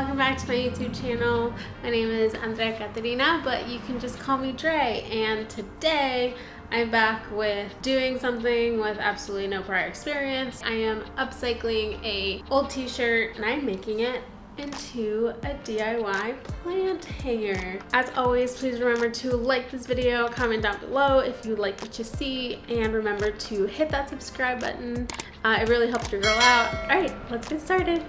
welcome back to my YouTube channel. My name is Andrea Caterina, but you can just call me Dre. And today I'm back with doing something with absolutely no prior experience. I am upcycling a old t-shirt and I'm making it into a DIY plant hanger. As always, please remember to like this video, comment down below if you like what you see, and remember to hit that subscribe button. It really helps your girl out. All right, let's get started.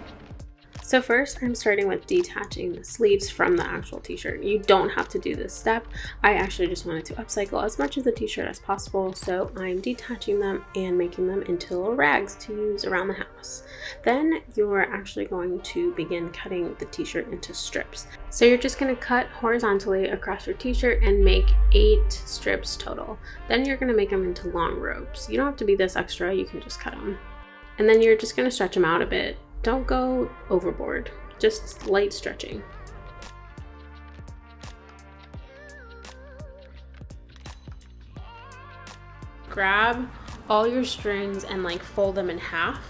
So first, I'm starting with detaching the sleeves from the actual t-shirt. You don't have to do this step. I actually just wanted to upcycle as much of the t-shirt as possible, so I'm detaching them and making them into little rags to use around the house. Then you're actually going to begin cutting the t-shirt into strips. So you're just going to cut horizontally across your t-shirt and make 8 strips total. Then you're going to make them into long ropes. You don't have to be this extra, you can just cut them. And then you're just going to stretch them out a bit. Don't go overboard, just light stretching. Grab all your strings and like fold them in half,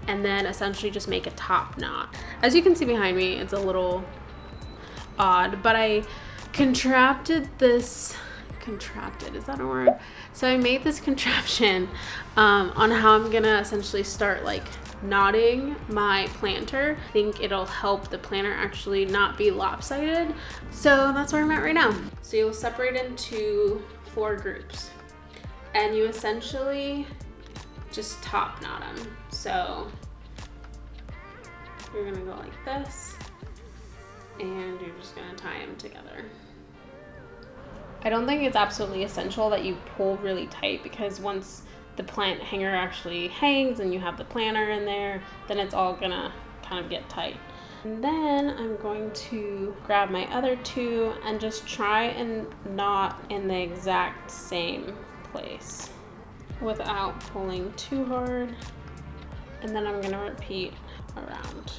and then essentially just make a top knot. As you can see behind me, it's a little odd, but I contracted this, is that a word? So I made this contraption on how I'm gonna essentially start like knotting my planter. I think it'll help the planter actually not be lopsided. So that's where I'm at right now. So you'll separate into 4 groups and you essentially just top knot them. So you're gonna go like this and you're just gonna tie them together. I don't think it's absolutely essential that you pull really tight, because once the plant hanger actually hangs and you have the planter in there, then it's all gonna kind of get tight. And then I'm going to grab my other 2 and just try and knot in the exact same place without pulling too hard. And then I'm gonna repeat around.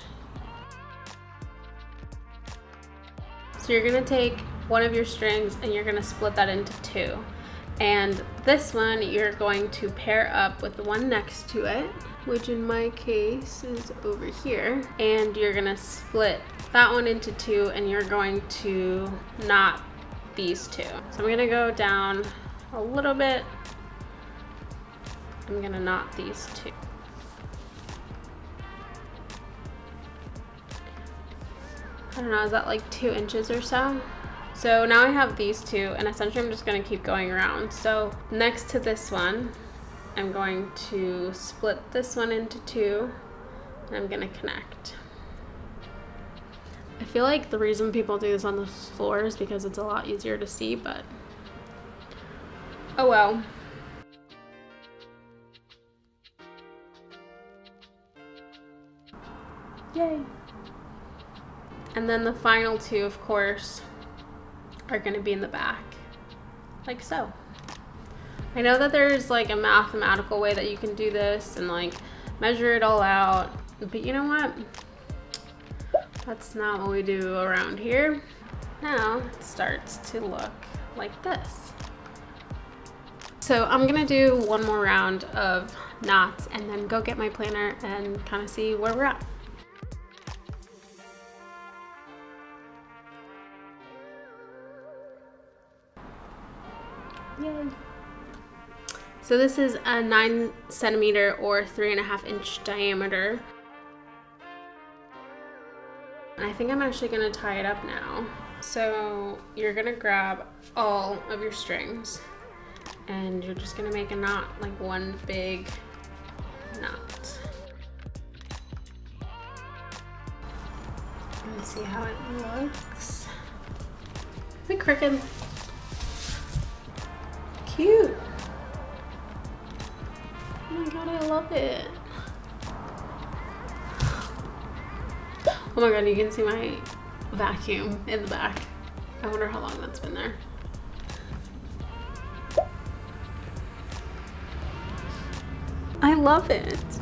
So you're gonna take one of your strings and you're gonna split that into 2. And this one you're going to pair up with the one next to it, which in my case is over here. And you're gonna split that one into 2 and you're going to knot these 2. So I'm gonna go down a little bit. I'm gonna knot these 2. I don't know, is that like 2 inches or so? So now I have these 2, and essentially I'm just going to keep going around. So next to this one, I'm going to split this one into 2, and I'm going to connect. I feel like the reason people do this on the floor is because it's a lot easier to see, but oh well. Yay! And then the final 2, of course, are going to be in the back, like so. I know that there's like a mathematical way that you can do this and like measure it all out, but you know what? That's not what we do around here. Now it starts to look like this. So I'm gonna do one more round of knots and then go get my planner and kind of see where we're at. Yay. So this is a 9 centimeter or 3.5 inch diameter. And I think I'm actually gonna tie it up now. So you're gonna grab all of your strings and you're just gonna make a knot, like one big knot. Let's see how it looks. Is it crooked? Cute. Oh my god, I love it. Oh my god, you can see my vacuum in the back. I wonder how long that's been there. I love it.